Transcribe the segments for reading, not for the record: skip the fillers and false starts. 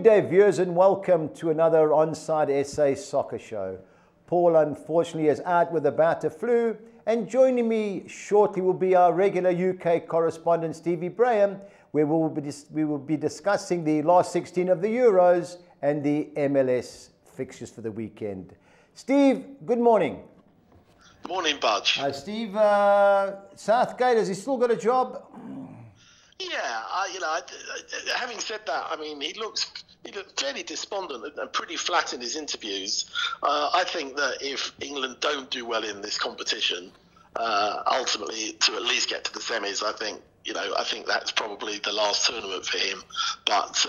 Good day, viewers, and welcome to another OnSide SA soccer show. Paul, unfortunately, is out with a bout of flu, and joining me shortly will be our regular UK correspondent, Stevie Braham, where we will be discussing the last 16 of the Euros and the MLS fixtures for the weekend. Steve, good morning. Morning, Budge. Steve, Southgate, has he still got a job? Yeah, having said that, I mean, he looks fairly despondent and pretty flat in his interviews. I think that if England don't do well in this competition, ultimately to at least get to the semis, I think that's probably the last tournament for him. But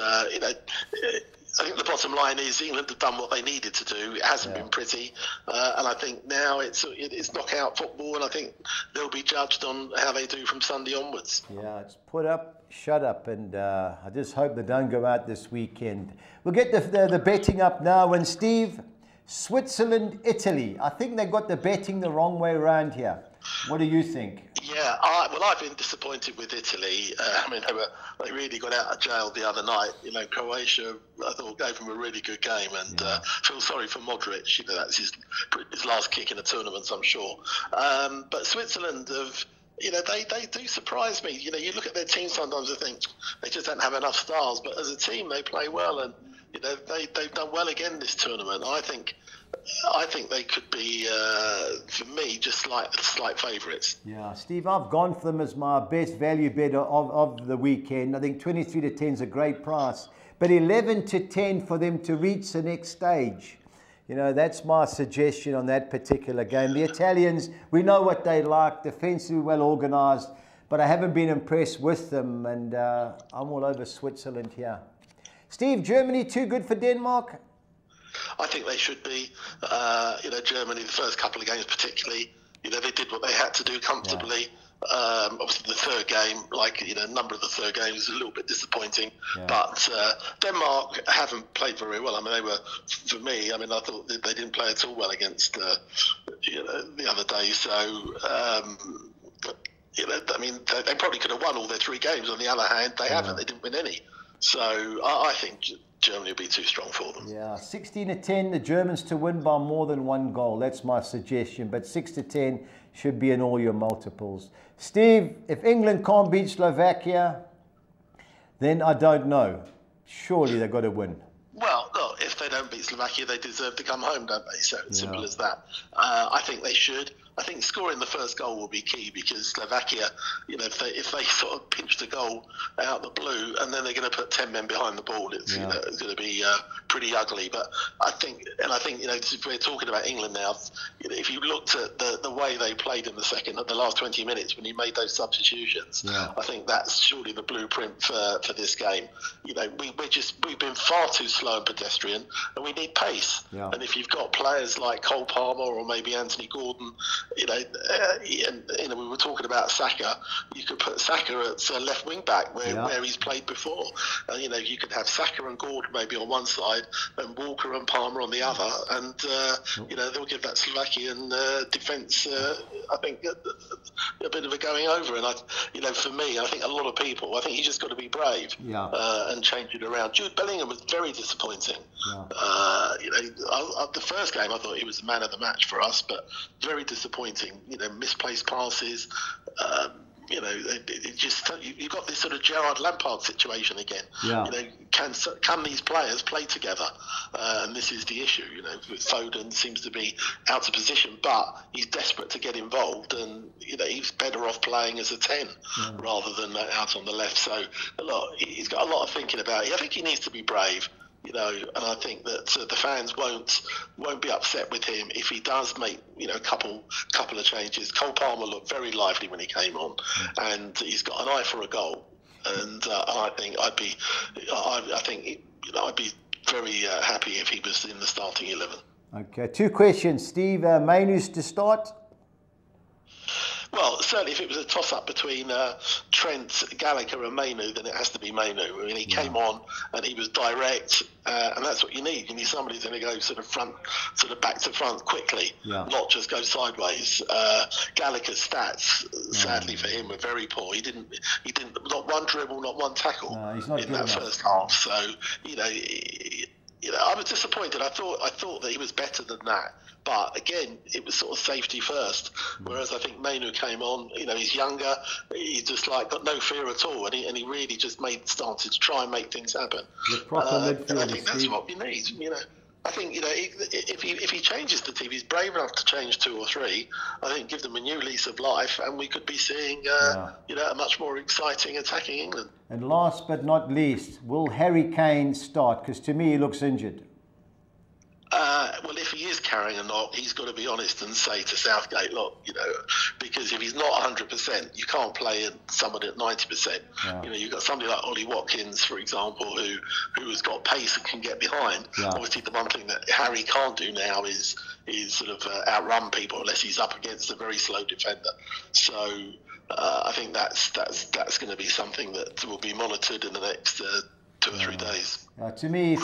I think the bottom line is England have done what they needed to do. It hasn't been pretty, and I think now it's knockout football, and I think they'll be judged on how they do from Sunday onwards. Yeah, it's put up, shut up, and I just hope they don't go out this weekend. We'll get the betting up now. And Steve, Switzerland, Italy. I think they got the betting the wrong way around here. What do you think? Yeah, I've been disappointed with Italy. I mean, they really got out of jail the other night. Croatia, I thought, gave them a really good game, and feel sorry for Modric. That's his last kick in the tournament, I'm sure. But Switzerland have, they do surprise me. You look at their team sometimes and think they just don't have enough stars, but as a team they play well, and they've done well again this tournament. I think they could be, for me, just slight favourites. Yeah, Steve, I've gone for them as my best value bet of the weekend. I think 23 to 10 is a great price, but 11 to 10 for them to reach the next stage. That's my suggestion on that particular game. The Italians, we know what they like, defensively well organised, but I haven't been impressed with them, and I'm all over Switzerland here. Steve, Germany too good for Denmark? I think they should be. Germany, the first couple of games particularly, they did what they had to do comfortably. Yeah. Obviously, the third game, a number of the third games, was a little bit disappointing. Yeah. But Denmark haven't played very well. I mean, I thought they didn't play at all well against the other day. So, they probably could have won all their three games. On the other hand, they haven't. They didn't win any. So I think Germany will be too strong for them. Yeah, 16 to 10, the Germans to win by more than one goal. That's my suggestion. But 6 to 10 should be in all your multiples. Steve, if England can't beat Slovakia, then I don't know. Surely they've got to win. Well, look, if they don't beat Slovakia, they deserve to come home, don't they? So simple as that. I think they should. I think scoring the first goal will be key, because Slovakia, if they sort of pinch the goal out the blue and then they're going to put 10 men behind the ball, it's going to be pretty ugly. But I think if we're talking about England now, if you looked at the way they played in the last 20 minutes when you made those substitutions, I think that's surely the blueprint for this game. We've been far too slow and pedestrian, and we need pace. Yeah. And if you've got players like Cole Palmer or maybe Anthony Gordon, we were talking about Saka. You could put Saka at left wing back where he's played before. You could have Saka and Gordon maybe on one side and Walker and Palmer on the other, and they'll give that Slovakian defence, I think, a bit of a going over. And for me, I think a lot of people, I think you just got to be brave and change it around. Jude Bellingham was very disappointing. The first game I thought he was the man of the match for us, but very disappointing. Misplaced passes. You've got this sort of Gerrard Lampard situation again. Yeah. Can these players play together? And this is the issue. Foden seems to be out of position, but he's desperate to get involved, and he's better off playing as a 10 rather than out on the left. So he's got a lot of thinking about it. I think he needs to be brave. And I think that the fans won't be upset with him if he does make a couple of changes. Cole Palmer looked very lively when he came on, and he's got an eye for a goal. And I think I'd be very happy if he was in the starting 11. Okay, two questions, Steve. Mainus to start. Well, certainly if it was a toss-up between Trent, Gallagher and Mainu, then it has to be Mainu. I mean, he came on and he was direct, and that's what you need. You need somebody who's going to go sort of back to front quickly, not just go sideways. Gallagher's stats, sadly for him, were very poor. He didn't not one dribble, not one tackle in that first half. So, I was disappointed. I thought that he was better than that. But again, it was sort of safety first. Whereas I think Mainu came on, he's younger, he's just got no fear at all, and he really just started to try and make things happen. And I think that's what we need. I think if he changes the team, he's brave enough to change 2 or 3. I think give them a new lease of life, and we could be seeing a much more exciting attacking England. And last but not least, will Harry Kane start? Because to me, he looks injured. Well, if he is carrying a knock, he's got to be honest and say to Southgate, look, because if he's not 100%, you can't play someone at 90%. You've got somebody like Ollie Watkins, for example, who has got pace and can get behind. Obviously, the one thing that Harry can't do now is sort of outrun people unless he's up against a very slow defender. So I think that's going to be something that will be monitored in the next 2 or 3 days. To me,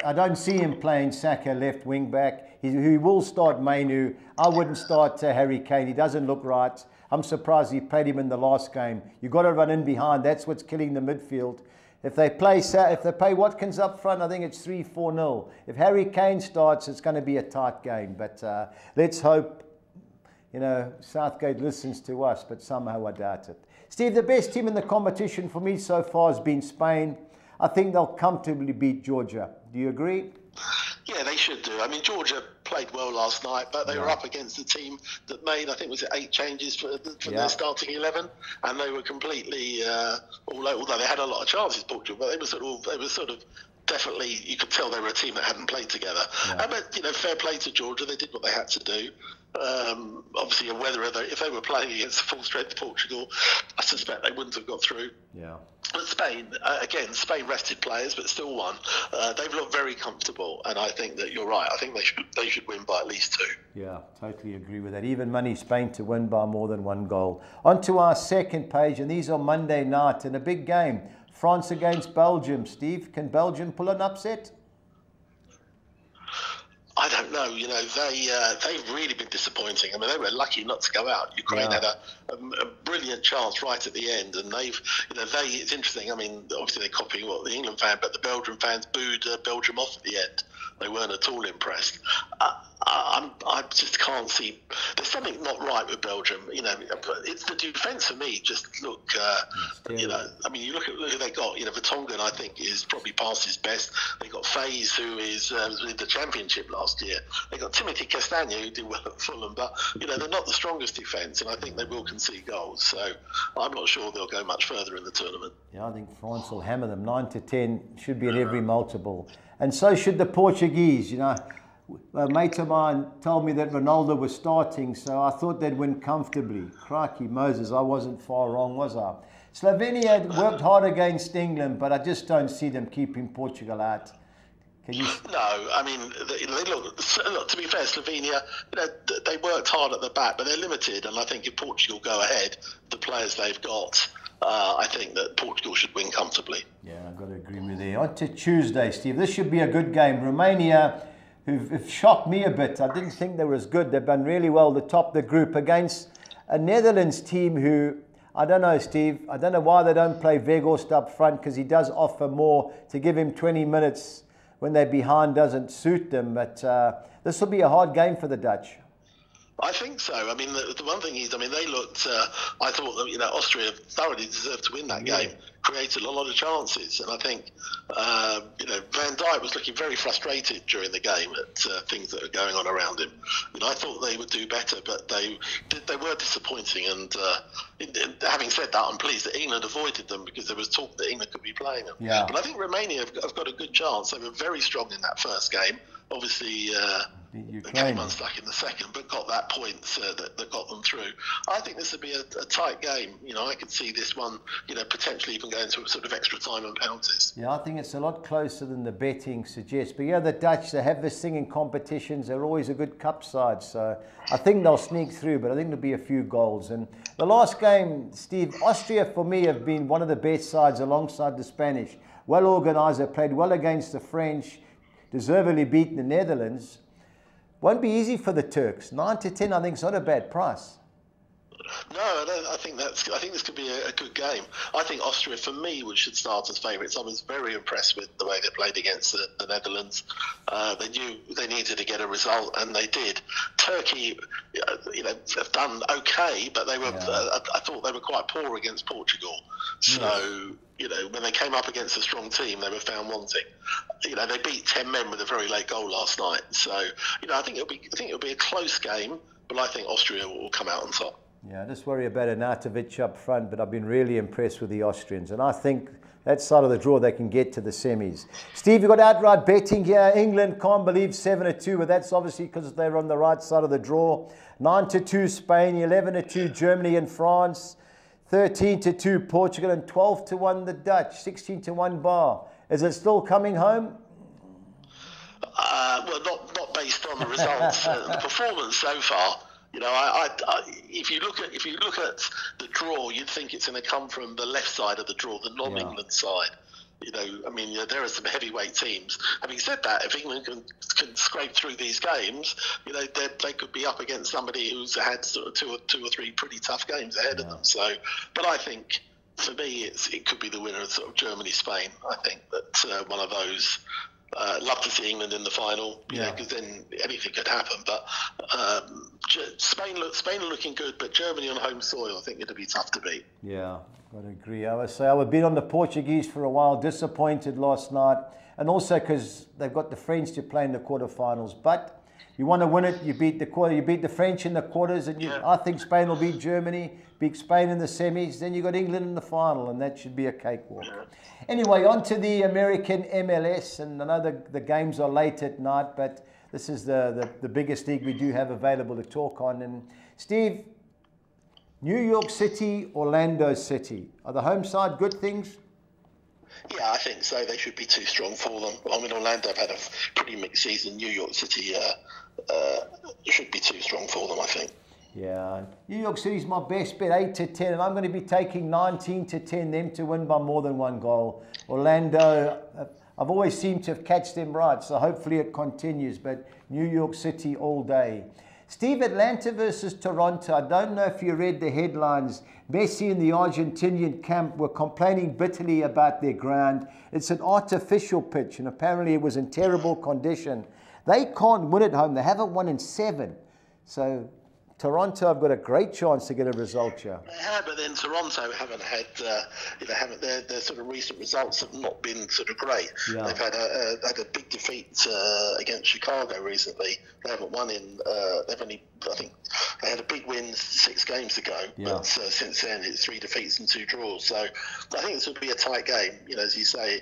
I don't see him playing Saka left wing back. He will start Mainu. I wouldn't start Harry Kane. He doesn't look right. I'm surprised he played him in the last game. You've got to run in behind. That's what's killing the midfield. If they play Watkins up front, I think it's 3-4-0. If Harry Kane starts, it's going to be a tight game. But let's hope Southgate listens to us, but somehow I doubt it. Steve, the best team in the competition for me so far has been Spain. I think they'll comfortably beat Georgia. Do you agree? Yeah, they should do. I mean, Georgia played well last night, but they were up against a team that made, I think, was it 8 changes for their starting 11, and they were completely although they had a lot of chances, Portugal, but they were sort of definitely, you could tell they were a team that hadn't played together. But fair play to Georgia. They did what they had to do. Obviously, if they were playing against full strength Portugal, I suspect they wouldn't have got through. But Spain, Spain rested players, but still won. They've looked very comfortable, and I think that you're right. I think they should win by at least 2. Yeah, totally agree with that. Even money Spain to win by more than 1 goal. On to our second page, and these are Monday night in a big game. France against Belgium. Steve, can Belgium pull an upset? I don't know. They've really been disappointing. I mean, they were lucky not to go out. Ukraine had a brilliant chance right at the end, and it's interesting. I mean, obviously they're copying what the England fan, but the Belgian fans booed Belgium off at the end. They weren't at all impressed. I just can't see. There's something not right with Belgium. It's the defence for me. Just look. I mean, you look at who they got. Vertonghen, I think, is probably past his best. They got Faze, who was in the Championship last year. They got Timothy Castagne, who did well at Fulham, but they're not the strongest defence, and I think they will concede goals. So I'm not sure they'll go much further in the tournament. Yeah, I think France will hammer them 9-10. Should be in every multiple, and so should the Portuguese. A mate of mine told me that Ronaldo was starting, so I thought they'd win comfortably. Crikey Moses, I wasn't far wrong, was I? Slovenia worked hard against England, but I just don't see them keeping Portugal out. No, I mean, look, to be fair, Slovenia, they worked hard at the back, but they're limited, and I think if Portugal go ahead, the players they've got, I think that Portugal should win comfortably. Yeah, I've got to agree with you. On to Tuesday, Steve. This should be a good game. Romania, who've shocked me a bit. I didn't think they were as good. They've done really well to top the group against a Netherlands team who, I don't know, Steve. I don't know why they don't play Weghorst up front, because he does offer more. To give him 20 minutes when they're behind doesn't suit them. But this will be a hard game for the Dutch. I think so. I mean, the one thing is, I mean, they looked. I thought that Austria thoroughly deserved to win that game. Created a lot of chances, and I think Van Dijk was looking very frustrated during the game at things that are going on around him. I thought they would do better, but they were disappointing. And having said that, I'm pleased that England avoided them, because there was talk that England could be playing them. Yeah. But I think Romania have got a good chance. They were very strong in that first game. Obviously, Ukraine. They came unstuck in the second, but got that point that got them through. I think this would be a tight game. I could see this one, potentially even going to a sort of extra time and penalties. Yeah, I think it's a lot closer than the betting suggests. But yeah, the Dutch, they have this thing in competitions. They're always a good cup side. So I think they'll sneak through, but I think there'll be a few goals. And the last game, Steve, Austria for me have been one of the best sides alongside the Spanish. Well organised, they played well against the French, deservedly beaten the Netherlands. Won't be easy for the Turks. 9-10, I think, is not a bad price. No, I think this could be a good game. I think Austria, for me, should start as favourites. I was very impressed with the way they played against the Netherlands. They knew they needed to get a result, and they did. Turkey, have done okay, but they were. Yeah. I thought they were quite poor against Portugal. So, when they came up against a strong team, they were found wanting. They beat 10 men with a very late goal last night. So, I think it'll be a close game, but I think Austria will come out on top. Yeah, I just worry about Arnautovic up front, but I've been really impressed with the Austrians. And I think that side of the draw, they can get to the semis. Steve, you've got outright betting here. England can't believe 7-2, but that's obviously because they're on the right side of the draw. 9-2 Spain, 11-2 Germany and France, 13-2 Portugal, and 12-1 the Dutch, 16-1 Bar. Is it still coming home? Well, not based on the results, the performance so far. If you look at the draw, you'd think it's going to come from the left side of the draw, the non-England side. There are some heavyweight teams. Having said that, if England can scrape through these games, they could be up against somebody who's had sort of two or three pretty tough games ahead of them. So, but I think for me, it could be the winner of sort of Germany-Spain. I think that one of those. Love to see England in the final, because then anything could happen. But Spain are looking good, but Germany on home soil, I think it'll be tough to beat. Yeah, got to agree. I would say I would bet on the Portuguese for a while. Disappointed last night, and also because they've got the French to play in the quarterfinals. But you want to win it, you beat the French in the quarters, and I think Spain will beat Germany, beat Spain in the semis. Then you got England in the final, and that should be a cakewalk. Yeah. Anyway, on to the American MLS, and I know the games are late at night, but this is the biggest league we do have available to talk on. And Steve, New York City, Orlando City, are the home side good things? Yeah, I think so. They should be too strong for them. Orlando have had a pretty mixed season. New York City should be too strong for them, I think. Yeah, New York City's my best bet, 8-10, and I'm going to be taking 19-10, them to win by more than one goal. Orlando, I've always seemed to have catched them right, so hopefully it continues, but New York City all day. Steve, Atlanta versus Toronto. I don't know if you read the headlines. Messi and the Argentinian camp were complaining bitterly about their ground. It's an artificial pitch, and apparently it was in terrible condition. They can't win at home. They haven't won in 7. So Toronto have got a great chance to get a result here. They have, but then Toronto haven't had, their sort of recent results have not been sort of great. Yeah. They've had a big defeat against Chicago recently. They haven't won in, I think they had a big win 6 games ago, but since then it's 3 defeats and 2 draws. So I think this will be a tight game. As you say,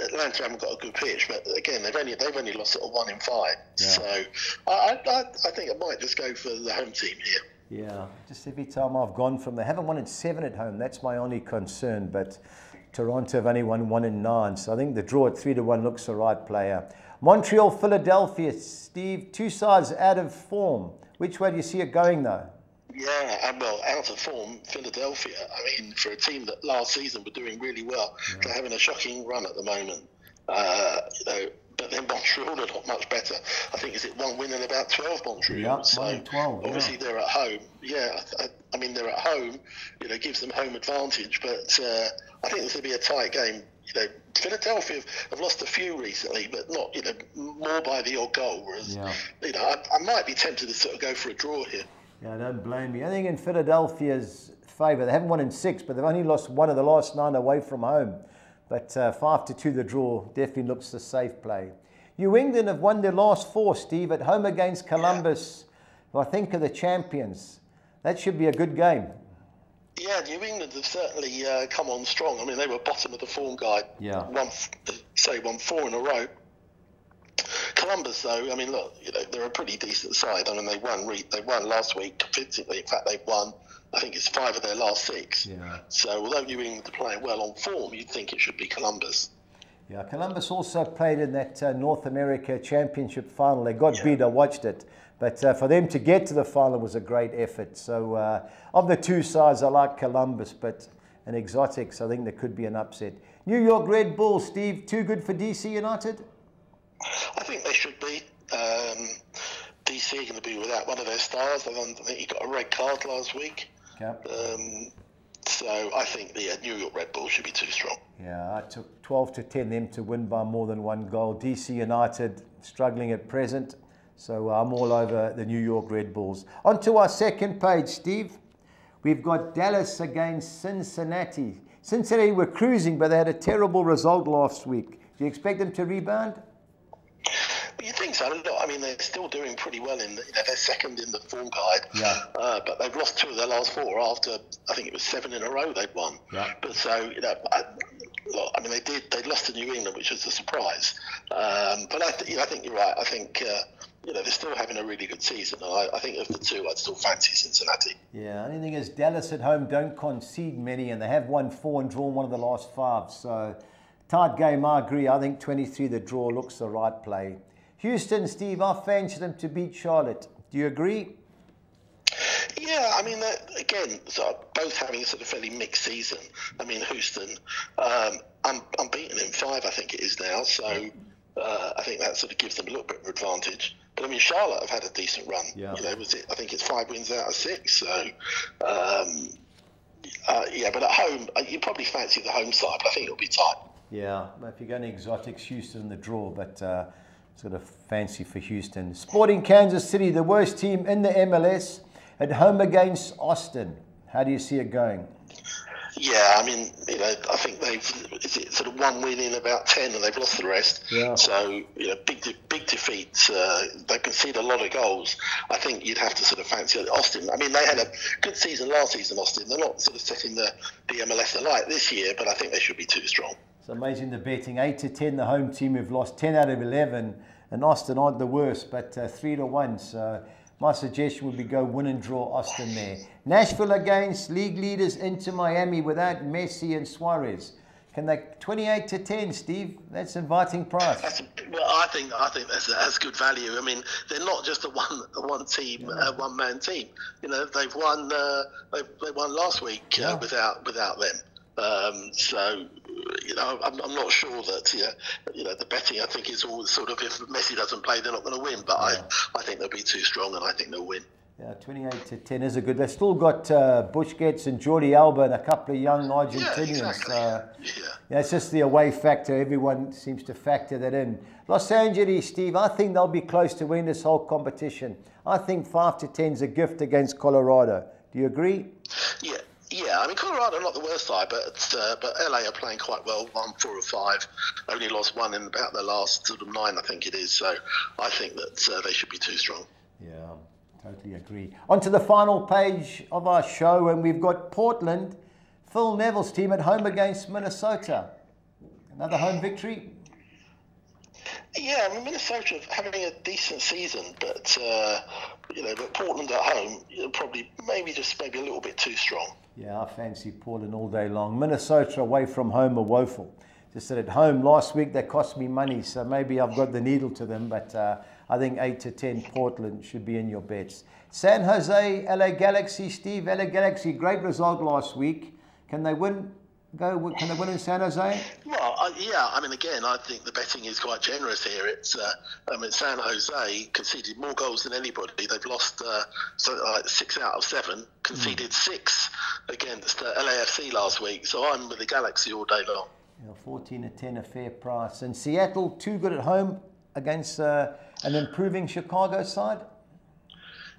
Atlanta haven't got a good pitch, but again, they've only lost it 1 in 5. Yeah. So I think I might just go for the home team here. Yeah, just every time I've gone from, they haven't won in 7 at home. That's my only concern. But Toronto have only won 1 in 9, so I think the draw at 3-1 looks the right player. Montreal, Philadelphia, Steve, 2 sides out of form. Which way do you see it going though? Yeah, well, out of form, Philadelphia. I mean, for a team that last season were doing really well, they're having a shocking run at the moment. But then Montreal are not much better. I think, is it 1 win in about 12, Montreal? Yeah, so 12, obviously they're at home. Yeah, I mean, they're at home, gives them home advantage. But I think this will be a tight game. Philadelphia have lost a few recently, but not, more by the odd goal. Whereas, I might be tempted to sort of go for a draw here. Yeah, don't blame me. I think in Philadelphia's favour, they haven't won in 6, but they've only lost 1 of the last 9 away from home. But 5-2 the draw definitely looks the safe play. New England have won their last 4, Steve, at home against Columbus, who I think are the champions. That should be a good game. Yeah, New England have certainly come on strong. I mean, they were bottom of the form guide. Yeah. Won 4 in a row. Columbus, though, I mean, look, they're a pretty decent side. I mean, they won last week convincingly. In fact, they've won, I think it's 5 of their last 6. Yeah. So although New England are playing well on form, you'd think it should be Columbus. Yeah, Columbus also played in that North America Championship final. They got beat, I watched it. But for them to get to the final was a great effort. So of the two sides, I like Columbus, but in exotics, I think there could be an upset. New York Red Bulls, Steve, too good for DC United? I think they should be. DC are going to be without one of their stars. I think he got a red card last week. Yeah. So I think the New York Red Bulls should be too strong. Yeah, I took 12-10 them to win by more than 1 goal. DC United struggling at present. So I'm all over the New York Red Bulls. On to our second page, Steve. We've got Dallas against Cincinnati. Cincinnati were cruising, but they had a terrible result last week. Do you expect them to rebound? Well, you think so? I mean, they're still doing pretty well. They're second in the form guide. Yeah. But they've lost 2 of their last 4 after, I think it was 7 in a row they'd won. Yeah. But so, I mean, they lost to New England, which was a surprise. But I think you're right. I think they're still having a really good season. I think of the 2, I'd still fancy Cincinnati. Yeah, only thing is Dallas at home don't concede many, and they have won 4 and drawn 1 of the last 5. So tight game, I agree. I think 23, the draw looks the right play. Houston, Steve, I fancy them to beat Charlotte. Do you agree? Yeah, I mean, again, both having a sort of fairly mixed season. I mean, Houston, unbeaten in 5, I think it is now. So I think that sort of gives them a little bit of advantage. But I mean, Charlotte have had a decent run. Yeah. I think it's 5 wins out of 6. So but at home, you probably fancy the home side. But I think it'll be tight. Yeah, if you're going to exotics, Houston the draw, but sort of fancy for Houston. Sporting Kansas City, the worst team in the MLS, at home against Austin. How do you see it going? Yeah, I mean, I think they've sort of 1 win in about 10, and they've lost the rest. Yeah. So, big defeats. They concede a lot of goals. I think you'd have to sort of fancy Austin. I mean, they had a good season last season, Austin. They're not sort of setting the MLS alight this year, but I think they should be too strong. It's amazing the betting. 8-10, the home team have lost 10 out of 11, and Austin aren't the worst, but 3-1. So my suggestion would be go win and draw Austin there. Nashville against league leaders Inter Miami without Messi and Suarez. Can they 28-10, Steve? That's inviting price. Well, I think that's good value. I mean, they're not just a one team, one man team. They've won. They won last week without them. So I'm not sure that the betting, I think, is all sort of, if Messi doesn't play, they're not going to win. But I think they'll be too strong, and I think they'll win. Yeah, 28-10 is a good. They've still got Busquets and Jordi Alba and a couple of young Argentinians. Yeah, exactly. It's just the away factor. Everyone seems to factor that in. Los Angeles, Steve, I think they'll be close to win this whole competition. I think 5-10 is a gift against Colorado. Do you agree? Yeah, I mean, Colorado are not the worst side, but LA are playing quite well. Won 4 of 5, only lost 1 in about the last sort of 9, I think it is. So I think that they should be too strong. Yeah, totally agree. On to the final page of our show, and we've got Portland, Phil Neville's team at home against Minnesota. Another home victory. Yeah, I mean, Minnesota having a decent season, but but Portland at home, probably maybe a little bit too strong. Yeah, I fancy Portland all day long. Minnesota away from home are woeful. Just that at home last week they cost me money, so maybe I've got the needle to them. But I think 8-10 Portland should be in your bets. San Jose, LA Galaxy, Steve. LA Galaxy, great result last week. Can they win? Can they win in San Jose? Well, I mean, again, I think the betting is quite generous here. It's, San Jose conceded more goals than anybody. They've lost 6 out of 7, conceded 6 against LAFC last week. So I'm with the Galaxy all day long. 14-10, a fair price. And Seattle, too good at home against an improving Chicago side?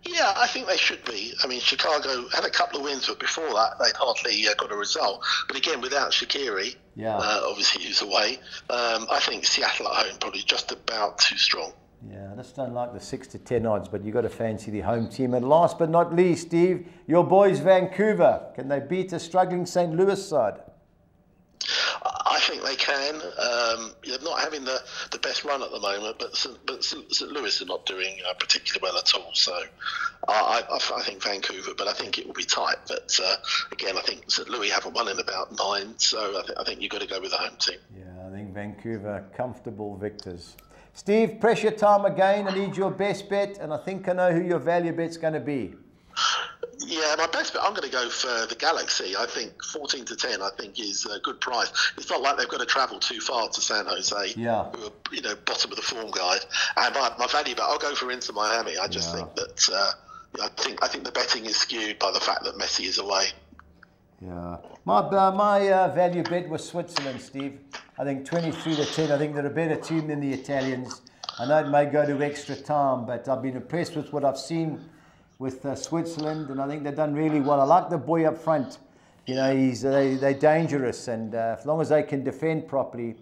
Yeah, I think they should be. I mean, Chicago had a couple of wins, but before that, they'd hardly got a result. But again, without Shaqiri, obviously who's away, I think Seattle at home probably just about too strong. Yeah, I just don't like the 6-10 odds, but you've got to fancy the home team. And last but not least, Steve, your boys Vancouver. Can they beat a struggling St. Louis side? think they can. They're not having the best run at the moment, but St Louis are not doing particularly well at all. So I think Vancouver, but I think it will be tight. But again, I think St Louis haven't won in about 9, so I think you've got to go with the home team. Yeah, I think Vancouver comfortable victors. Steve, pressure time again. I need your best bet, and I think I know who your value bet's going to be. Yeah, my best bet, I'm going to go for the Galaxy. I think 14 to 10, I think, is a good price. It's not like they've got to travel too far to San Jose, who are, bottom of the form guide. And my value bet, I'll go for Inter Miami. I just think that I think the betting is skewed by the fact that Messi is away. Yeah, my value bet was Switzerland, Steve. I think 23 to 10. I think they're a better team than the Italians. I know it may go to extra time, but I've been impressed with what I've seen with Switzerland, and I think they've done really well. I like the boy up front. You know, they're dangerous, and as long as they can defend properly,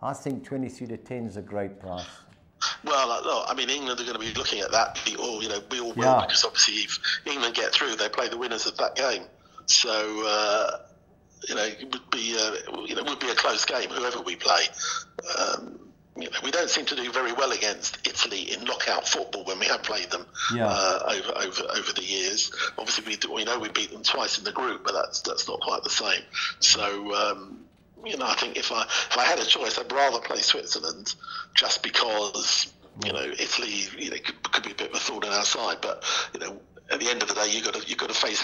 I think 23 to 10 is a great price. Well, I mean, England are going to be looking at that. We all will, because obviously if England get through, they play the winners of that game. So it would be a close game, whoever we play. We don't seem to do very well against Italy in knockout football when we have played them over the years. Obviously, we know we beat them twice in the group, but that's not quite the same. So, I think if I had a choice, I'd rather play Switzerland, just because Italy could be a bit of a thorn in our side. But at the end of the day, you've got to face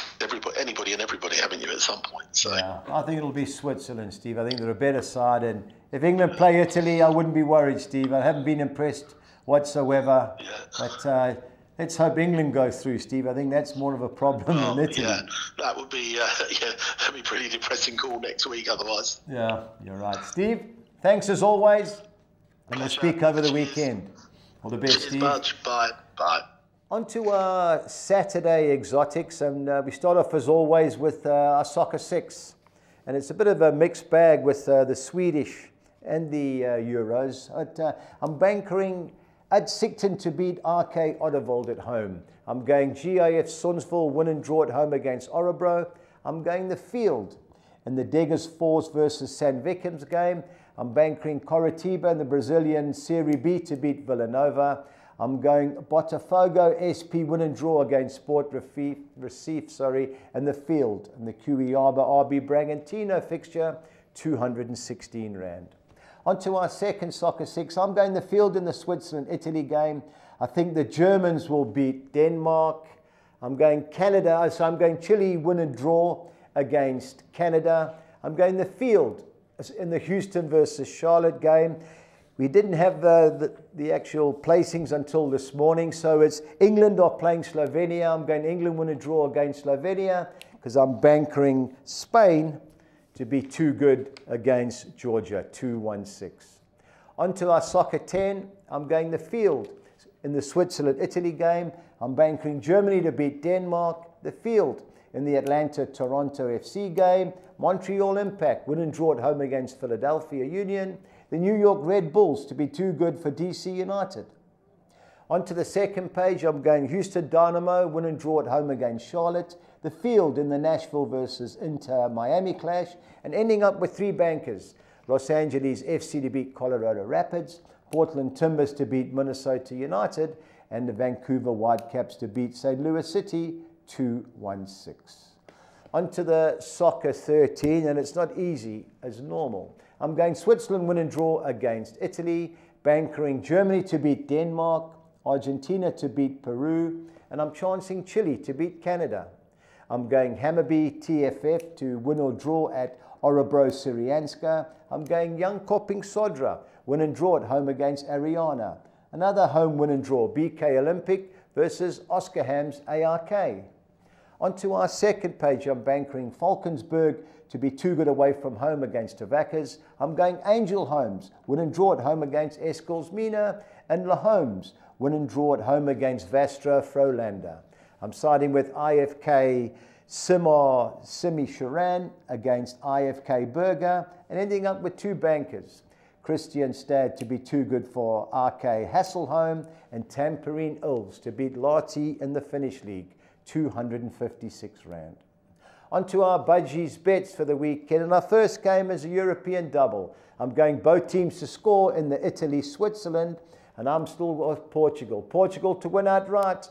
anybody and everybody, haven't you, at some point? So yeah, I think it'll be Switzerland, Steve. I think they're a better side, and if England play Italy, I wouldn't be worried, Steve. I haven't been impressed whatsoever. Yeah. But let's hope England goes through, Steve. I think that's more of a problem than Italy. Yeah, that would be that'd be a pretty depressing call next week otherwise. Yeah, you're right, Steve. Thanks as always, and we'll speak over the weekend. All the best, Steve. Bye. On to our Saturday exotics, and we start off as always with our Soccer 6. And it's a bit of a mixed bag with the Swedish and the Euros. I'm bankering Ad Sigten to beat RK Ottervold at home. I'm going GIF Sundsvall win and draw at home against Örebro. I'm going the field in the Degas Fours versus Sandvikens game. I'm bankering Coritiba in the Brazilian Serie B to beat Villanova. I'm going Botafogo SP win and draw against Sport Recife, in the field in the Cuiabá RB Bragantino fixture, 216 Rand. On to our second Soccer 6. I'm going the field in the Switzerland-Italy game. I think the Germans will beat Denmark. I'm going Canada, so I'm going Chile win and draw against Canada. I'm going the field in the Houston versus Charlotte game. We didn't have the actual placings until this morning, so it's England are playing Slovenia. I'm going England win a draw against Slovenia because I'm bankering Spain to be too good against Georgia, 2-1-6. On to our Soccer 10. I'm going the field in the Switzerland-Italy game. I'm bankering Germany to beat Denmark, the field in the Atlanta-Toronto FC game. Montreal Impact win and draw at home against Philadelphia Union. The New York Red Bulls to be too good for DC United. On to the second page, I'm going Houston Dynamo, win and draw at home against Charlotte. The field in the Nashville versus Inter Miami clash. And ending up with 3 bankers. Los Angeles FC to beat Colorado Rapids. Portland Timbers to beat Minnesota United. And the Vancouver Whitecaps to beat St. Louis City, 2-1-6. On to the Soccer 13, and it's not easy as normal. I'm going Switzerland win and draw against Italy, bankering Germany to beat Denmark, Argentina to beat Peru, and I'm chancing Chile to beat Canada. I'm going Hammarby TFF to win or draw at Örebro Syrianska. I'm going Young Koping Sodra, win and draw at home against Ariana. Another home win and draw, BK Olympic versus Oskarshamns ARK. On to our second page, I'm bankering Falkensburg to be too good away from home against Tavakas. I'm going Angel Homes, win and draw at home against Eskilsmina, and La Homes, win and draw at home against Vastra Frolander. I'm siding with IFK Simi Sharan against IFK Berger, and ending up with 2 bankers. Christian Stad to be too good for RK Hasselholm, and Tampereen Ilves to beat Lahti in the Finnish League, 256 Rand. On to our budgies bets for the weekend. And our first game is a European double. I'm going both teams to score in the Italy-Switzerland, and I'm still with Portugal. Portugal to win outright,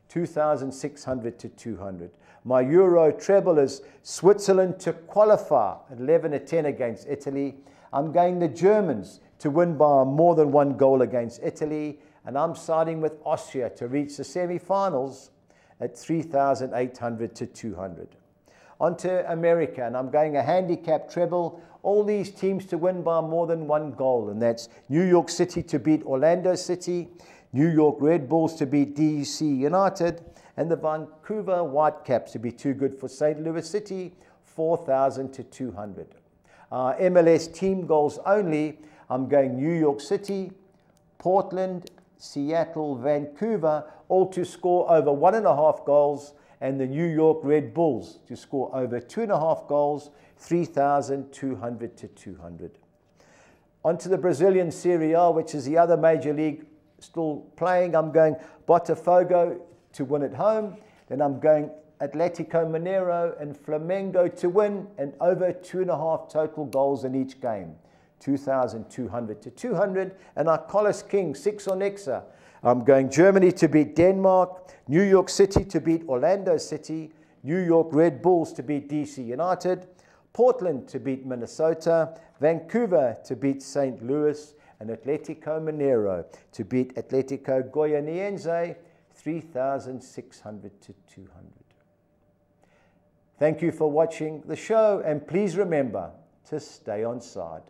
2,600 to 200. My Euro treble is Switzerland to qualify, 11-10 against Italy. I'm going the Germans to win by more than 1 goal against Italy, and I'm siding with Austria to reach the semi-finals at 3,800 to 200. On to America, and I'm going a handicap treble. All these teams to win by more than 1 goal, and that's New York City to beat Orlando City, New York Red Bulls to beat DC United, and the Vancouver Whitecaps to be too good for St. Louis City, 4,000 to 200. MLS team goals only, I'm going New York City, Portland, Seattle, Vancouver, all to score over 1.5 goals, and the New York Red Bulls to score over 2.5 goals, 3,200 to 200. On to the Brazilian Serie A, which is the other major league still playing. I'm going Botafogo to win at home. Then I'm going Atletico Mineiro and Flamengo to win, and over 2.5 total goals in each game, 2,200 to 200. And our Collis King, 6 on Exa. I'm going Germany to beat Denmark, New York City to beat Orlando City, New York Red Bulls to beat DC United, Portland to beat Minnesota, Vancouver to beat St. Louis, and Atletico Mineiro to beat Atletico Goianiense, 3,600 to 200. Thank you for watching the show, and please remember to stay on side.